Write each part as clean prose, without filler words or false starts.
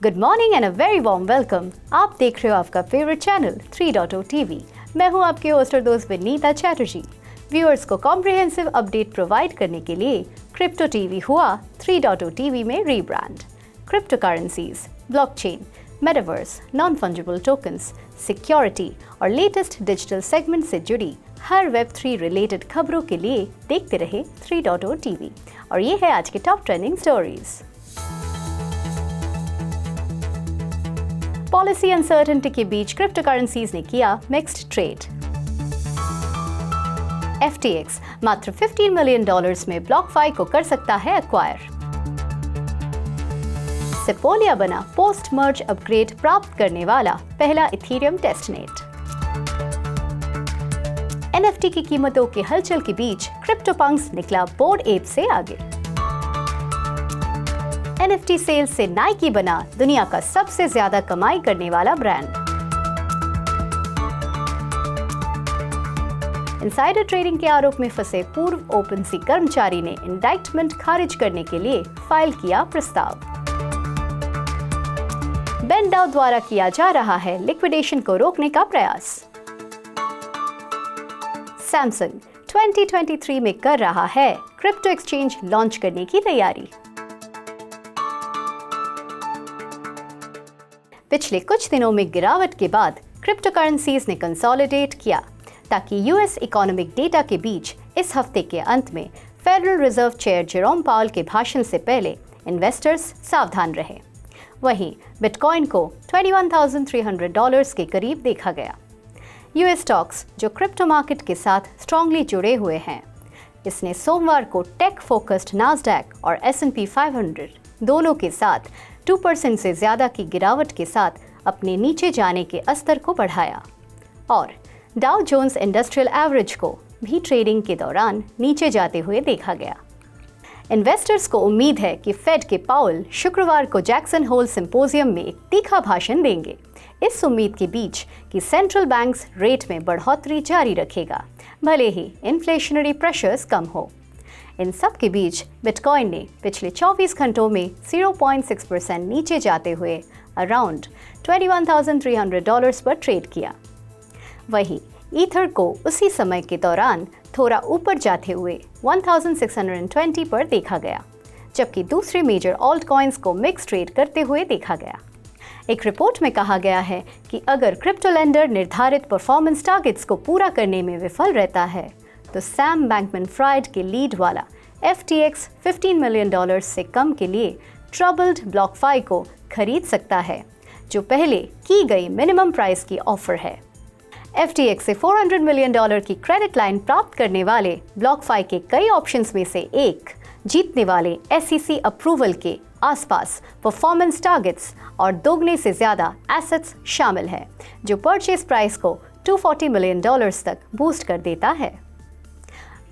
Good morning and a very warm welcome. आप देख रहे हो आपका फेवरेट चैनल 3.0 टीवी। मैं हूं आपके होस्ट और दोस्त विनीता चैटर्जी। व्यूअर्स को कॉम्प्रिहेंसिव अपडेट प्रोवाइड करने के लिए क्रिप्टो टीवी हुआ 3.0 टीवी में rebrand. Crypto currencies, blockchain, metaverse, non fungible tokens, security और लेटेस्ट डिजिटल सेगमेंट से जुड़ी हर वेब3 रिलेटेड खबरों के लिए देखते रहे 3.0 टीवी। और ये है आज के top trending stories. Policy uncertainty के बीच क्रिप्टो करेंसीज ने किया मिक्स्ड ट्रेड। FTX मात्र $15 मिलियन में BlockFi को कर सकता है एक्वायर। सेपोलिया बना पोस्ट मर्ज अपग्रेड प्राप्त करने वाला पहला इथेरियम टेस्टनेट। NFT की कीमतों के हलचल के बीच क्रिप्टोपंक्स निकला बोर्ड एप से आगे। NFT सेल्स से नाइकी बना दुनिया का सबसे ज्यादा कमाई करने वाला ब्रांड। इनसाइडर ट्रेडिंग के आरोप में फंसे पूर्व ओपनसी कर्मचारी ने इंडाइटमेंट खारिज करने के लिए फाइल किया प्रस्ताव। बेंडाउ द्वारा किया जा रहा है लिक्विडेशन को रोकने का प्रयास। सैमसंग 2023 में कर रहा है क्रिप्टो एक्सचेंज लॉन्च करने की तैयारी। पिछले कुछ दिनों में गिरावट के बाद क्रिप्टो करेंसीज ने कंसोलिडेट किया ताकि यूएस इकोनॉमिक डेटा के बीच इस हफ्ते के अंत में फेडरल रिजर्व चेयर जेरोम पावल के भाषण से पहले इन्वेस्टर्स सावधान रहे। वहीं बिटकॉइन को $21,300 के करीब देखा गया। यूएस स्टॉक्स जो क्रिप्टो मार्केट के साथ स्ट्रांगली जुड़े हुए हैं, इसने सोमवार को टेक फोकस्ड नास्डैक और S&P 500 दोनों के साथ 2% से ज्यादा की गिरावट के साथ अपने नीचे जाने के स्तर को बढ़ाया और डाउ जोन्स इंडस्ट्रियल एवरेज को भी ट्रेडिंग के दौरान नीचे जाते हुए देखा गया। इन्वेस्टर्स को उम्मीद है कि फेड के पाउल शुक्रवार को जैक्सन होल सिंपोजियम में एक तीखा भाषण देंगे, इस उम्मीद के बीच कि सेंट्रल बैंक्स रेट में बढ़ोतरी जारी रखेगा भले ही इन्फ्लेशनरी प्रेशर्स कम हो। इन सब के बीच बिटकॉइन ने पिछले 24 घंटों में 0.6% नीचे जाते हुए अराउंड $21,300 पर ट्रेड किया। वहीं ईथर को उसी समय के दौरान थोड़ा ऊपर जाते हुए 1,620 पर देखा गया, जबकि दूसरे मेजर ऑल्ट कॉइन्स को मिक्स ट्रेड करते हुए देखा गया। एक रिपोर्ट में कहा गया है कि अगर क्रिप्टो लेंडर निर्धारित परफॉर्मेंस टारगेट्स को पूरा करने में विफल रहता है तो सैम बैंकमैन-फ्राइड के लीड वाला FTX $15 मिलियन से कम के लिए ट्रबल्ड BlockFi को खरीद सकता है, जो पहले की गई मिनिमम प्राइस की ऑफर है। FTX से $400 मिलियन की क्रेडिट लाइन प्राप्त करने वाले BlockFi के कई ऑप्शंस में से एक जीतने वाले SEC अप्रूवल के आसपास परफॉर्मेंस टारगेट्स और दोगुने से ज्यादा एसेट्स शामिल है, जो परचेज प्राइस को $240 मिलियन तक बूस्ट कर देता है।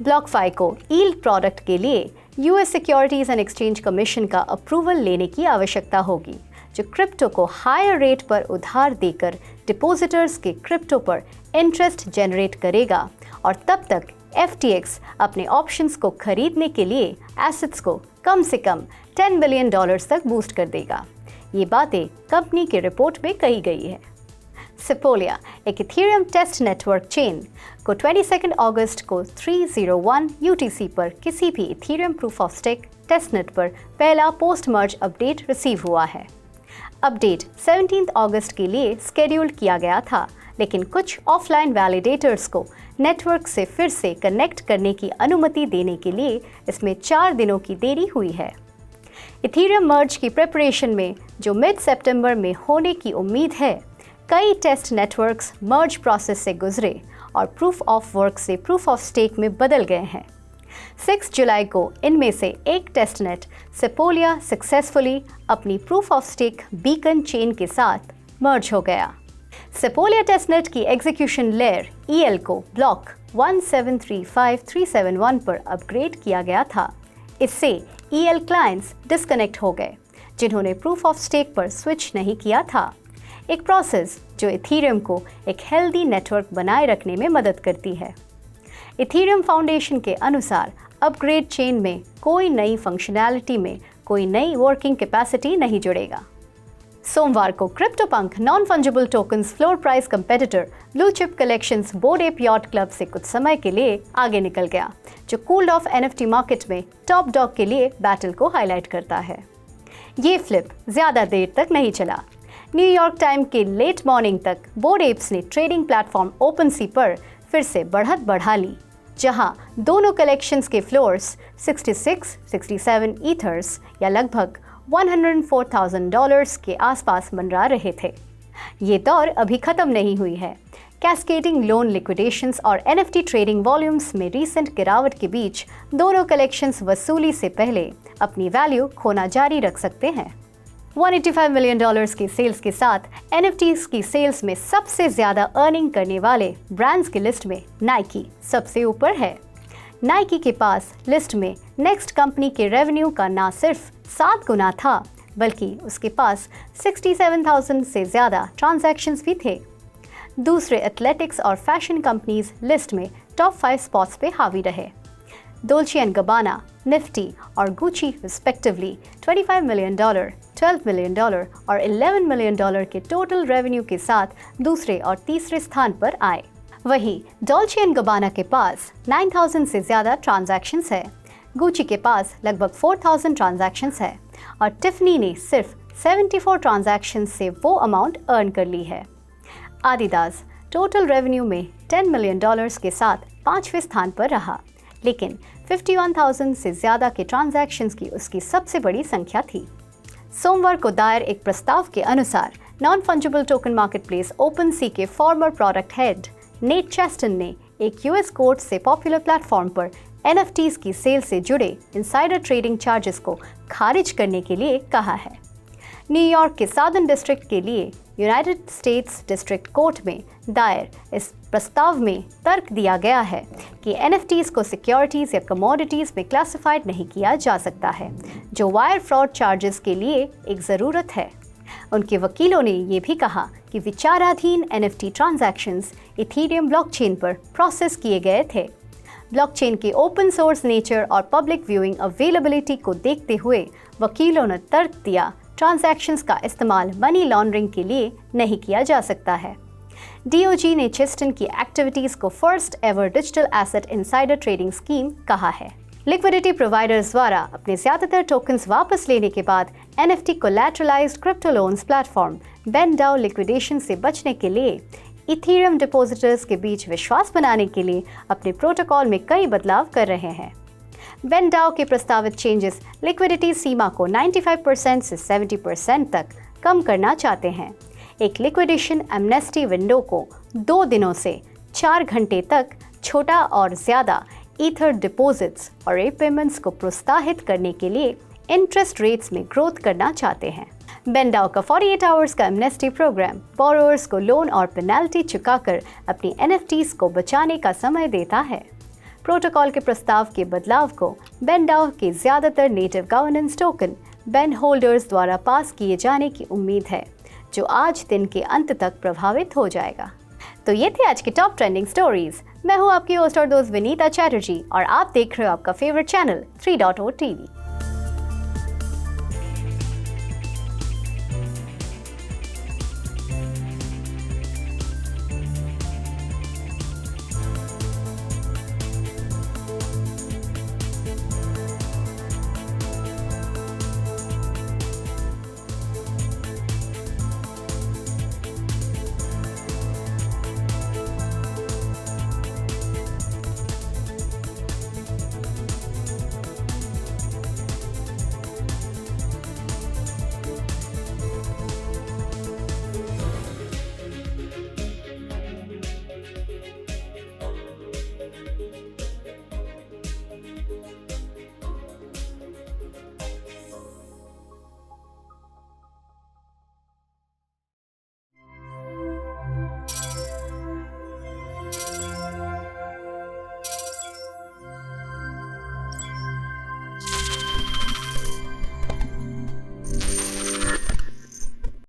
BlockFi को यील्ड प्रोडक्ट के लिए US securities and exchange commission का अप्रूवल लेने की आवश्यकता होगी, जो क्रिप्टो को हायर रेट पर उधार देकर डिपॉजिटर्स के क्रिप्टो पर इंटरेस्ट जनरेट करेगा और तब तक FTX अपने ऑप्शंस को खरीदने के लिए एसेट्स को कम से कम $10 बिलियन तक बूस्ट कर देगा। ये बातें कंपनी की रिपोर्ट में कही गई है। सेपोलिया, एक इथेरियम टेस्ट नेटवर्क चेन को 22 अगस्त को 301 UTC पर किसी भी Ethereum proof of stake testnet पर पहला पोस्ट मर्ज अपडेट रिसीव हुआ है। अपडेट 17 अगस्त के लिए स्केड्यूल्ड किया गया था, लेकिन कुछ ऑफलाइन वैलिडेटर्स को नेटवर्क से फिर से कनेक्ट करने की अनुमति देने के लिए इसमें 4 दिनों की देरी हुई है। इथेरियम मर्ज की प्रिपरेशन में जो मिड सितंबर में होने की उम्मीद है, कई टेस्ट नेटवर्क्स मर्ज प्रोसेस से गुजरे और प्रूफ ऑफ वर्क से प्रूफ ऑफ स्टेक में बदल गए हैं। 6 जुलाई को इनमें से एक टेस्टनेट सेपोलिया सक्सेसफुली अपनी proof of stake beacon chain के साथ मर्ज हो गया। सेपोलिया टेस्टनेट की एग्जीक्यूशन लेयर EL को ब्लॉक 1735371 पर अपग्रेड किया गया था। इससे EL क्लाइंट्स डिस्कनेक्ट हो गए जिन्होंने प्रूफ ऑफ स्टेक पर स्विच नहीं किया था, एक प्रोसेस जो इथेरियम को एक हेल्दी नेटवर्क बनाए रखने में मदद करती है। इथेरियम फाउंडेशन के अनुसार अपग्रेड चेन में कोई नई फंक्शनैलिटी में कोई नई वर्किंग कैपेसिटी नहीं जुड़ेगा। सोमवार को CryptoPunk non fungible tokens floor price competitor blue chip collections Bored Ape Yacht Club से कुछ समय के लिए आगे निकल गया, जो कूल्ड ऑफ एनएफटी मार्केट में टॉप डॉग के लिए बैटल को हाईलाइट करता है। ये फ्लिप ज्यादा देर तक नहीं चला। न्यूयॉर्क टाइम के लेट मॉर्निंग तक बोर्ड एप्स ने ट्रेडिंग प्लेटफॉर्म ओपनसी पर फिर से बढ़त बढ़ा ली, जहां दोनों कलेक्शंस के फ्लोर्स 66-67 ईथर्स या लगभग $104,000 के आसपास मंडरा रहे थे। ये दौर अभी खत्म नहीं हुई है। कैस्केडिंग लोन लिक्विडेशंस और एनएफटी ट्रेडिंग वॉल्यूम्स में रीसेंट गिरावट के बीच दोनों कलेक्शंस वसूली से पहले अपनी वैल्यू खोना जारी रख सकते हैं। $185 मिलियन की सेल्स के साथ एनएफटीज की सेल्स में सबसे ज्यादा अर्निंग करने वाले ब्रांड्स की लिस्ट में नाइकी सबसे ऊपर है। नाइकी के पास लिस्ट में नेक्स्ट कंपनी के रेवेन्यू का ना सिर्फ 7 गुना था, बल्कि उसके पास 67,000 से ज़्यादा ट्रांजैक्शंस भी थे। दूसरे एथलेटिक्स और फैशन कंपनीज लिस्ट में टॉप 5 स्पॉट्स पे हावी रहे। डोल्चे एंड गबाना, निफ्टी और गुची रिस्पेक्टिवली $25 मिलियन, $12 मिलियन और $11 मिलियन के टोटल रेवेन्यू के साथ दूसरे और तीसरे स्थान पर आए। वहीं डोल्चे एंड गबाना के पास 9,000 से ज़्यादा ट्रांजैक्शंस है, गुची के पास लगभग 4,000 ट्रांजैक्शंस है और टिफनी ने सिर्फ 74 ट्रांजैक्शंस से वो अमाउंट अर्न कर ली है। आदिदास टोटल रेवेन्यू में $10 मिलियन के साथ 5वें स्थान पर रहा, लेकिन 51,000 से ज़्यादा के ट्रांजैक्शंस की उसकी सबसे बड़ी संख्या थी। सोमवार को दायर एक प्रस्ताव के अनुसार non fungible token marketplace OpenSea के फॉर्मर प्रोडक्ट हेड नेट चेस्टन ने एक यूएस कोर्ट से पॉपुलर प्लेटफॉर्म पर एनएफटीज की सेल से जुड़े इनसाइडर ट्रेडिंग चार्जेस को खारिज करने के लिए कहा है। न्यूयॉर्क के सादर्न डिस्ट्रिक्ट के लिए यूनाइटेड स्टेट्स डिस्ट्रिक्ट कोर्ट में दायर इस प्रस्ताव में तर्क दिया गया है कि एनएफटीज को सिक्योरिटीज या कमोडिटीज में क्लासिफाइड नहीं किया जा सकता है, जो वायर फ्रॉड चार्जेस के लिए एक ज़रूरत है। उनके वकीलों ने ये भी कहा कि विचाराधीन एनएफटी ट्रांजैक्शंस इथेरियम ब्लॉकचेन पर प्रोसेस किए गए थे। ब्लॉकचेन के ओपन सोर्स नेचर और पब्लिक व्यूइंग अवेलेबिलिटी को देखते हुए वकीलों ने तर्क दिया ट्रांजैक्शंस का इस्तेमाल मनी लॉन्ड्रिंग के लिए नहीं किया जा सकता है। डीओजी ने चेस्टन की एक्टिविटीज़ को first ever digital asset insider trading scheme कहा है। लिक्विडिटी प्रोवाइडर्स द्वारा अपने ज़्यादातर टोकन्स वापस लेने के बाद NFT collateralized crypto loans platform BendDAO liquidation से बचने के लिए इथेरियम डिपॉजिटर्स के बीच विश्वास बनाने के लिए अपने प्रोटोकॉल में कई बदलाव कर रहे हैं। बेनडाओ के प्रस्तावित चेंजेस लिक्विडिटी सीमा को 95% से 70% तक कम करना चाहते हैं। एक लिक्विडेशन एमनेस्टी विंडो को 2 दिनों से 4 घंटे तक छोटा और ज़्यादा ईथर डिपॉजिट्स और रीपेमेंट्स को प्रोत्साहित करने के लिए इंटरेस्ट रेट्स में ग्रोथ करना चाहते हैं। बेनडाओ का 48 आवर्स का एमनेस्टी प्रोग्राम बोरोअर्स को लोन और पेनल्टी चुकाकर अपनी एनएफटीज को बचाने का समय देता है। प्रोटोकॉल के प्रस्ताव के बदलाव को बेनडाओ के ज़्यादातर native governance token Ben holders द्वारा पास किए जाने की उम्मीद है, जो आज दिन के अंत तक प्रभावित हो जाएगा। तो ये थे आज की टॉप ट्रेंडिंग स्टोरीज। मैं हूँ आपकी होस्ट और दोस्त विनीता चैटर्जी और आप देख रहे हो आपका फेवरेट चैनल 3.0 TV।